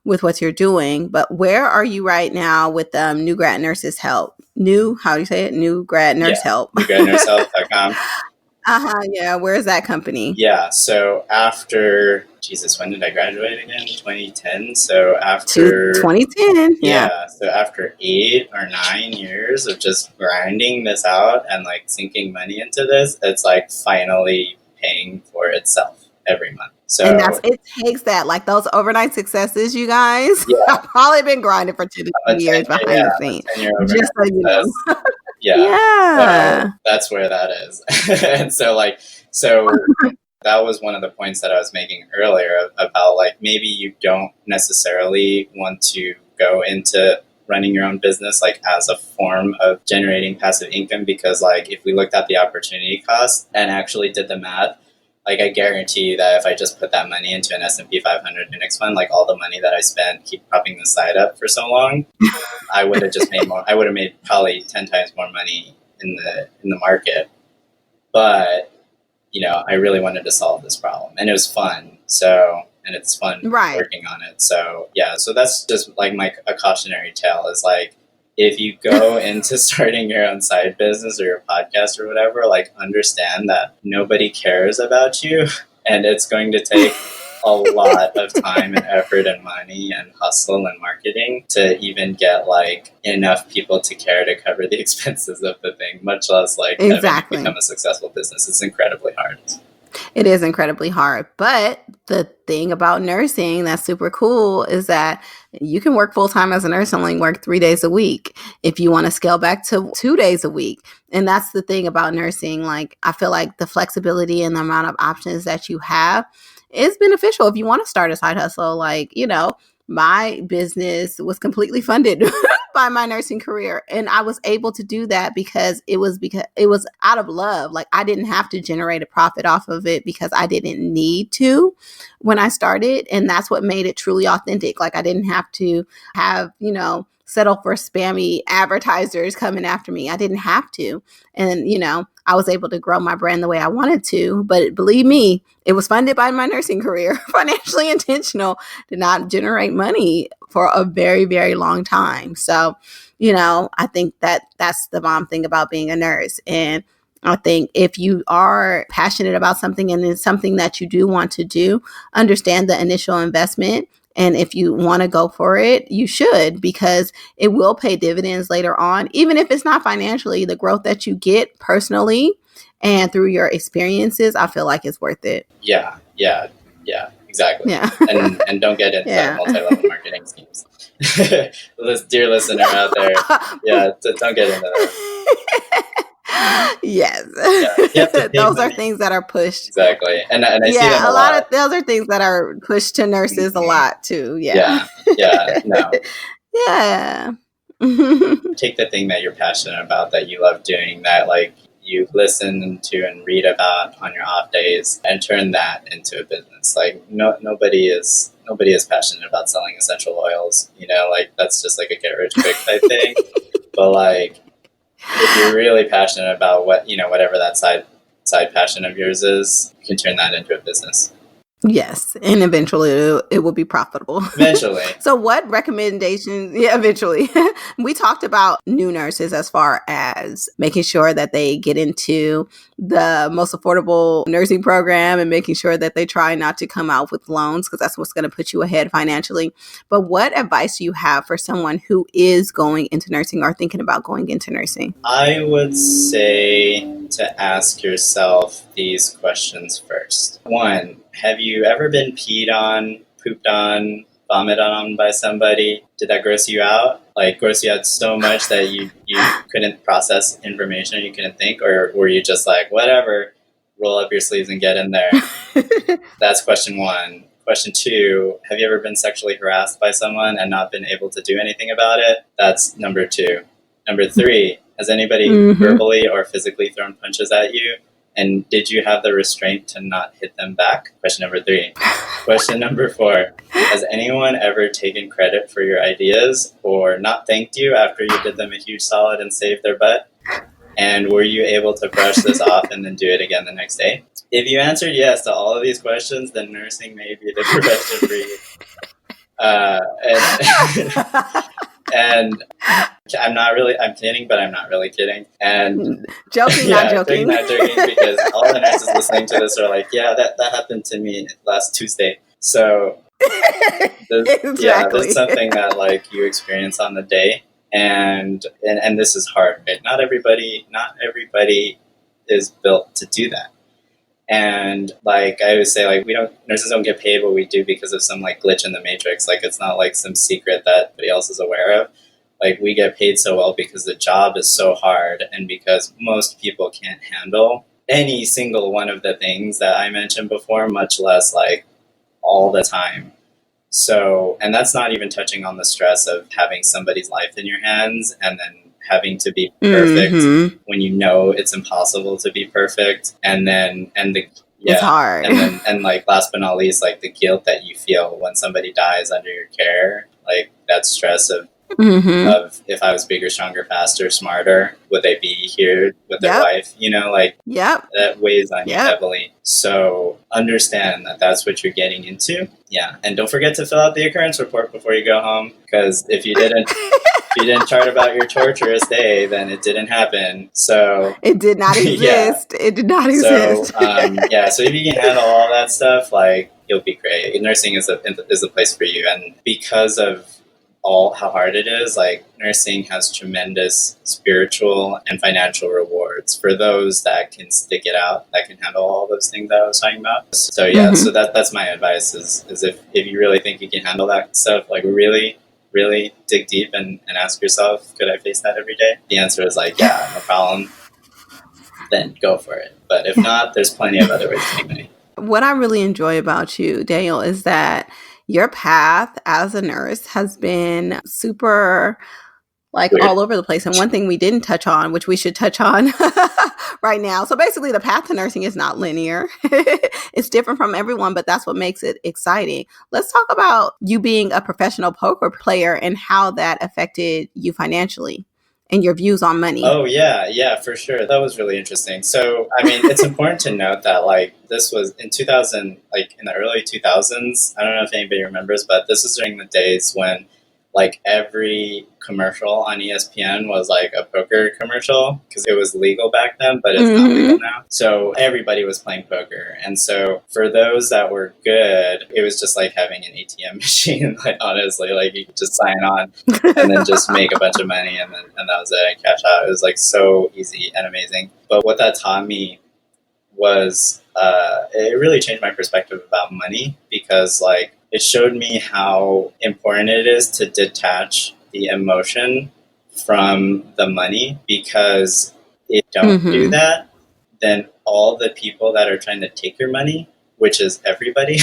with what you're doing, but where are you right now with New Grad Nurses Help? How do you say it? New Grad Nurse Help. NewGradsNurseHelp.com. Yeah. Where is that company? Yeah. So after, when did I graduate again? 2010. So after 2010. Yeah. So after 8 or 9 years of just grinding this out and like sinking money into this, it's like finally paying for itself every month. So, and it takes that, like those overnight successes, you guys. Yeah. I've probably been grinding for 2 to 3 years behind the scenes. Just so you know. Yeah. So that's where that is. And so that was one of the points that I was making earlier about like maybe you don't necessarily want to go into running your own business like as a form of generating passive income, because like if we looked at the opportunity cost and actually did the math, like I guarantee you that if I just put that money into an S&P 500 index fund, like all the money that I spent keep propping the side up for so long, I would have just made more. I would have made probably 10 times more money in the market. But I really wanted to solve this problem, and it was fun. So, and it's fun working on it. So yeah, so that's just like a cautionary tale is like, if you go into starting your own side business or your podcast or whatever, like understand that nobody cares about you, and it's going to take a lot of time and effort and money and hustle and marketing to even get like enough people to care to cover the expenses of the thing, much less like having it become a successful business. It's incredibly hard. It is incredibly hard. But the thing about nursing that's super cool is that you can work full time as a nurse and only work 3 days a week if you want to scale back to 2 days a week. And that's the thing about nursing. Like, I feel like the flexibility and the amount of options that you have is beneficial if you want to start a side hustle. Like, my business was completely funded by my nursing career. And I was able to do that because it was out of love. Like, I didn't have to generate a profit off of it because I didn't need to when I started. And that's what made it truly authentic. Like, I didn't have to have, settle for spammy advertisers coming after me. I didn't have to. And, I was able to grow my brand the way I wanted to. But believe me, it was funded by my nursing career, financially intentional, did not generate money for a very, very long time. So, I think that's the bomb thing about being a nurse. And I think if you are passionate about something and it's something that you do want to do, understand the initial investment. And if you want to go for it, you should, because it will pay dividends later on. Even if it's not financially, the growth that you get personally and through your experiences, I feel like it's worth it. Yeah, exactly. Yeah. And don't get into multi-level marketing schemes. Dear listener out there, don't get into that. Yes. Those are things that are pushed. Exactly. And I see them a lot. Those are things that are pushed to nurses a lot too. Yeah. No. Yeah. Take the thing that you're passionate about, that you love doing, that like you listen to and read about on your off days, and turn that into a business. Like nobody is passionate about selling essential oils, like that's just like a get rich quick type thing. But like, if you're really passionate about whatever that side passion of yours is, you can turn that into a business. Yes, and eventually it will be profitable. Eventually. So what recommendations? Yeah, eventually. We talked about new nurses as far as making sure that they get into the most affordable nursing program and making sure that they try not to come out with loans, because that's what's going to put you ahead financially. But what advice do you have for someone who is going into nursing or thinking about going into nursing? I would say to ask yourself these questions first. 1, have you ever been peed on, pooped on, vomited on by somebody? Did that gross you out? Like gross you out so much that you couldn't process information, you couldn't think, or were you just like, whatever, roll up your sleeves and get in there? That's question one. Question two, have you ever been sexually harassed by someone and not been able to do anything about it? That's number two. Number three, has anybody verbally or physically thrown punches at you? And did you have the restraint to not hit them back? Question number three. Question number four, has anyone ever taken credit for your ideas or not thanked you after you did them a huge solid and saved their butt? And were you able to brush this off and then do it again the next day? If you answered yes to all of these questions, then nursing may be the profession for you. And I'm kidding, but I'm not really kidding. And joking, not joking. Not joking, because all the nurses listening to this are like, yeah, that happened to me last Tuesday. So Exactly. there's something that like you experience on the day. And this is hard, right? Not everybody is built to do that. And like I always say, like nurses don't get paid what we do because of some like glitch in the matrix. Like it's not like some secret that nobody else is aware of. Like we get paid so well because the job is so hard and because most people can't handle any single one of the things that I mentioned before, much less like all the time. So, and that's not even touching on the stress of having somebody's life in your hands and then having to be perfect when you know it's impossible to be perfect. It's hard. And like last but not least, like the guilt that you feel when somebody dies under your care, like that stress of if I was bigger, stronger, faster, smarter, would they be here with their wife? You know, like that weighs on you heavily. So understand that that's what you're getting into. Yeah. And don't forget to fill out the occurrence report before you go home. Because if you didn't chart about your torturous day, then it didn't happen. So it did not exist. It did not exist. So if you can handle all that stuff, like you'll be great. Nursing is the place for you. And because of all how hard it is, like nursing has tremendous spiritual and financial rewards for those that can stick it out, that can handle all those things that I was talking about. So so that's my advice is if you really think you can handle that stuff, like really dig deep and ask yourself, could I face that every day? The answer is like, yeah, no problem. Then go for it. But if not, there's plenty of other ways to make money. What I really enjoy about you, Daniel, is that your path as a nurse has been super like weird, all over the place. And one thing we didn't touch on, which we should touch on right now. So basically the path to nursing is not linear. It's different from everyone, but that's what makes it exciting. Let's talk about you being a professional poker player and how that affected you financially and your views on money. Oh, yeah, for sure. That was really interesting. So, I mean, it's important to note that, like, this was in 2000, like, in the early 2000s. I don't know if anybody remembers, but this was during the days when, like, every commercial on ESPN was, like, a poker commercial because it was legal back then, but it's not legal now. So everybody was playing poker. And so for those that were good, it was just like having an ATM machine, like, honestly. Like, you could just sign on and then just make a bunch of money and that was it, and cash out. It was, like, so easy and amazing. But what that taught me was it really changed my perspective about money because, like, it showed me how important it is to detach the emotion from the money, because if you don't do that, then all the people that are trying to take your money, which is everybody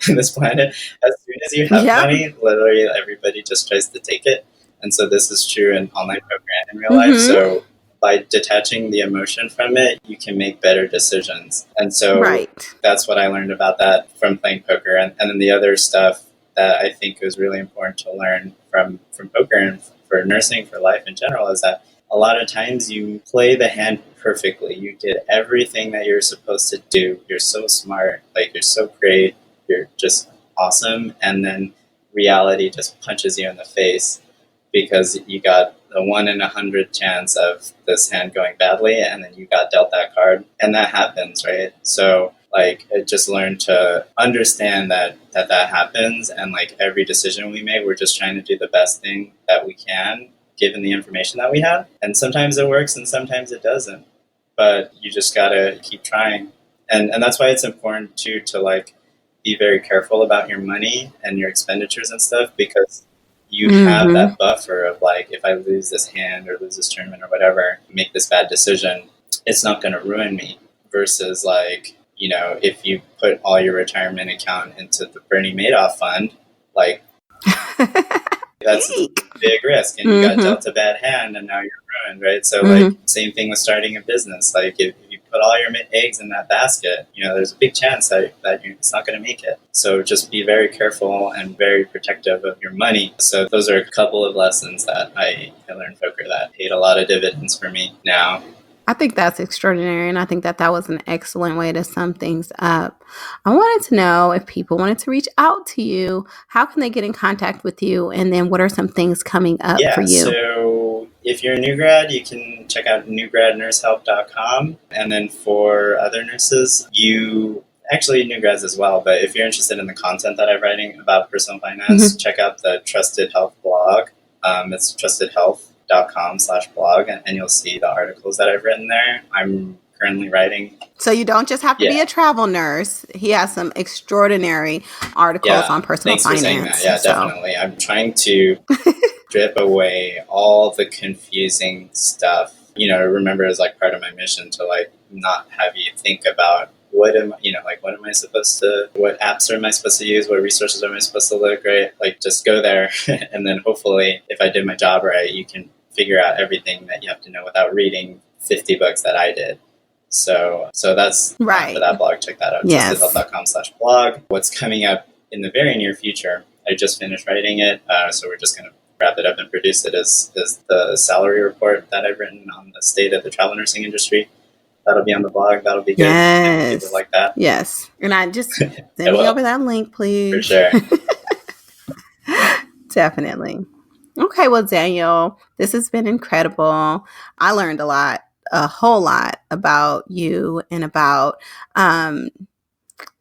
on this planet, as soon as you have money, literally everybody just tries to take it. And so this is true in online poker and in real life. So by detaching the emotion from it, you can make better decisions. And so that's what I learned about that from playing poker. And then the other stuff that I think is really important to learn from poker and for nursing, for life in general, is that a lot of times you play the hand perfectly. You did everything that you're supposed to do. You're so smart, like you're so great, you're just awesome. And then reality just punches you in the face because you got a 1 in 100 chance of this hand going badly, and then you got dealt that card, and that happens, right? So, like, I just learned to understand that happens, and, like, every decision we make, we're just trying to do the best thing that we can, given the information that we have. And sometimes it works, and sometimes it doesn't. But you just gotta keep trying, and that's why it's important too to, like, be very careful about your money and your expenditures and stuff, because you have that buffer of like, if I lose this hand or lose this tournament or whatever, make this bad decision, it's not going to ruin me. Versus like, you know, if you put all your retirement account into the Bernie Madoff fund, like that's a big risk, and you got dealt a bad hand and now you're ruined, right? So like, same thing with starting a business. Like if you put all your eggs in that basket, you know, there's a big chance that it's not going to make it. So just be very careful and very protective of your money. So those are a couple of lessons that I learned in poker that paid a lot of dividends for me now. I think that's extraordinary, and I think that was an excellent way to sum things up. I wanted to know, if people wanted to reach out to you, how can they get in contact with you, and then what are some things coming up for you? So if you're a new grad, you can check out newgradnursehelp.com, and then for other nurses, actually NewGrads as well, but if you're interested in the content that I'm writing about personal finance, check out the Trusted Health blog. It's trustedhealth.com/blog, and you'll see the articles that I've written there. I'm currently writing. So you don't just have to be a travel nurse. He has some extraordinary articles on personal finance. Thanks for saying that. Yeah, definitely. I'm trying to strip away all the confusing stuff. You know, remember, as like part of my mission to like not have you think about what am I supposed to, what apps am I supposed to use? What resources am I supposed to look, right? Like, just go there. And then hopefully, if I did my job right, you can figure out everything that you have to know without reading 50 books that I did. So that's right. For that blog, check that out. Yes. trustedhealth.com/blog. What's coming up in the very near future, I just finished writing it. So we're just going to wrap it up and produce it is the salary report that I've written on the state of the travel nursing industry. That'll be on the blog. That'll be good. Yes. People like that. Yes. And I just send me over that link, please. For sure. Definitely. Okay. Well, Daniel, this has been incredible. I learned a whole lot about you and about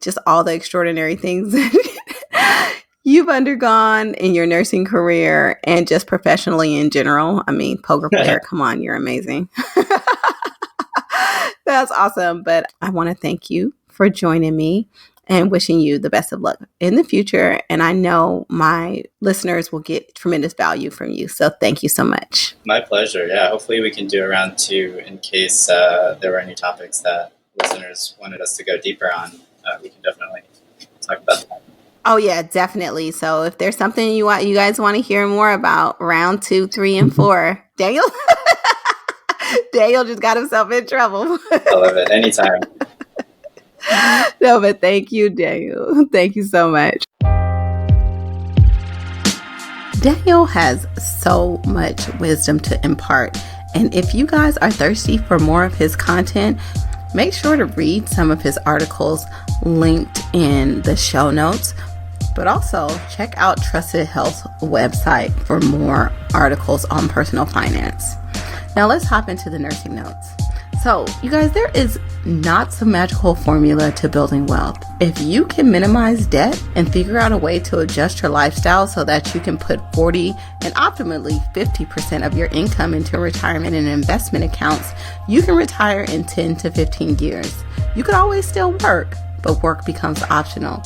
just all the extraordinary things that you've undergone in your nursing career and just professionally in general. I mean, poker player, come on, you're amazing. That's awesome. But I want to thank you for joining me and wishing you the best of luck in the future. And I know my listeners will get tremendous value from you. So thank you so much. My pleasure. Yeah. Hopefully we can do a round 2 in case there were any topics that listeners wanted us to go deeper on. We can definitely talk about that. Oh, yeah, definitely. So if there's something you guys want to hear more about, round 2, 3, and 4, Daniel just got himself in trouble. I love it. Anytime. No, but thank you, Daniel. Thank you so much. Daniel has so much wisdom to impart. And if you guys are thirsty for more of his content, make sure to read some of his articles linked in the show notes. But also check out Trusted Health's website for more articles on personal finance. Now let's hop into the nursing notes. So you guys, there is not some magical formula to building wealth. If you can minimize debt and figure out a way to adjust your lifestyle so that you can put 40 and optimally 50% of your income into retirement and investment accounts, you can retire in 10 to 15 years. You can always still work, but work becomes optional.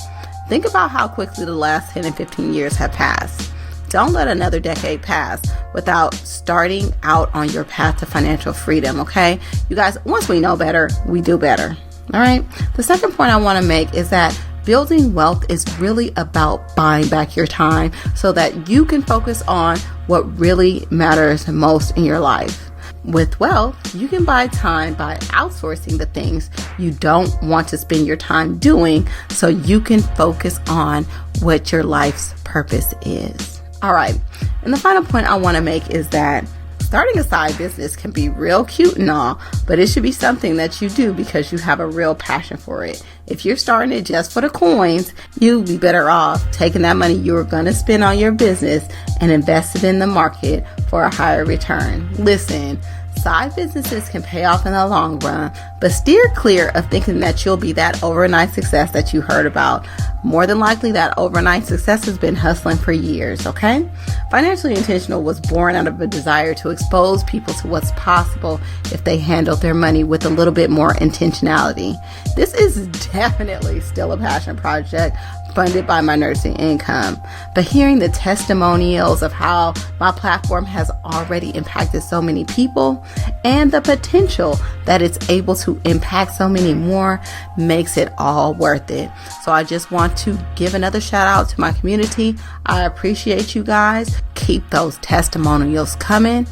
Think about how quickly the last 10 and 15 years have passed. Don't let another decade pass without starting out on your path to financial freedom, okay? You guys, once we know better, we do better, all right? The second point I want to make is that building wealth is really about buying back your time so that you can focus on what really matters most in your life. With wealth, you can buy time by outsourcing the things you don't want to spend your time doing so you can focus on what your life's purpose is. All right. And the final point I want to make is that starting a side business can be real cute and all, but it should be something that you do because you have a real passion for it. If you're starting it just for the coins, you'll be better off taking that money you were going to spend on your business and invest it in the market for a higher return. Listen, side businesses can pay off in the long run, but steer clear of thinking that you'll be that overnight success that you heard about. More than likely, that overnight success has been hustling for years, okay? Financially Intentional was born out of a desire to expose people to what's possible if they handle their money with a little bit more intentionality. This is definitely still a passion project funded by my nursing income, but hearing the testimonials of how my platform has already impacted so many people and the potential that it's able to impact so many more makes it all worth it. So I just want to give another shout out to my community. I appreciate you guys. Keep those testimonials coming,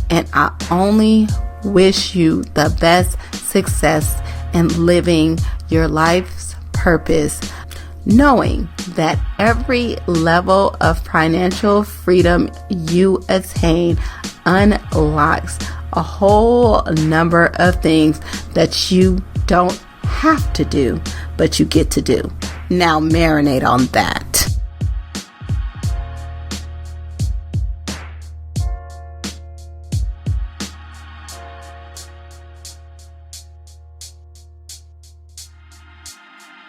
and I only wish you the best success in living your life's purpose, knowing that every level of financial freedom you attain unlocks a whole number of things that you don't have to do, but you get to do. Now marinate on that.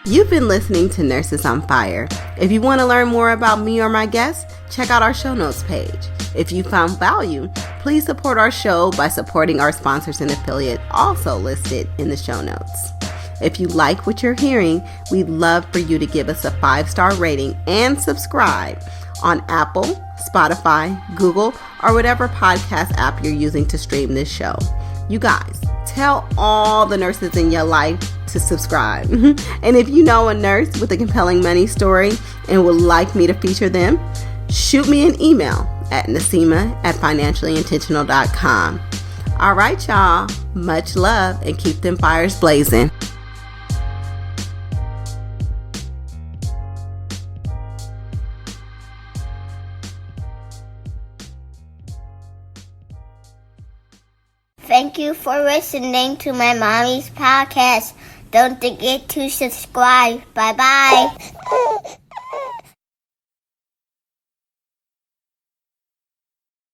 You've been listening to Nurses on Fire. If you want to learn more about me or my guests, check out our show notes page. If you found value, please support our show by supporting our sponsors and affiliate, also listed in the show notes. If you like what you're hearing, we'd love for you to give us a 5-star rating and subscribe on Apple, Spotify, Google, or whatever podcast app you're using to stream this show. You guys, tell all the nurses in your life to subscribe. And if you know a nurse with a compelling money story and would like me to feature them, shoot me an email at nasima@financiallyintentional.com. All right, y'all. Much love and keep them fires blazing. Thank you for listening to my mommy's podcast. Don't forget to subscribe. Bye-bye.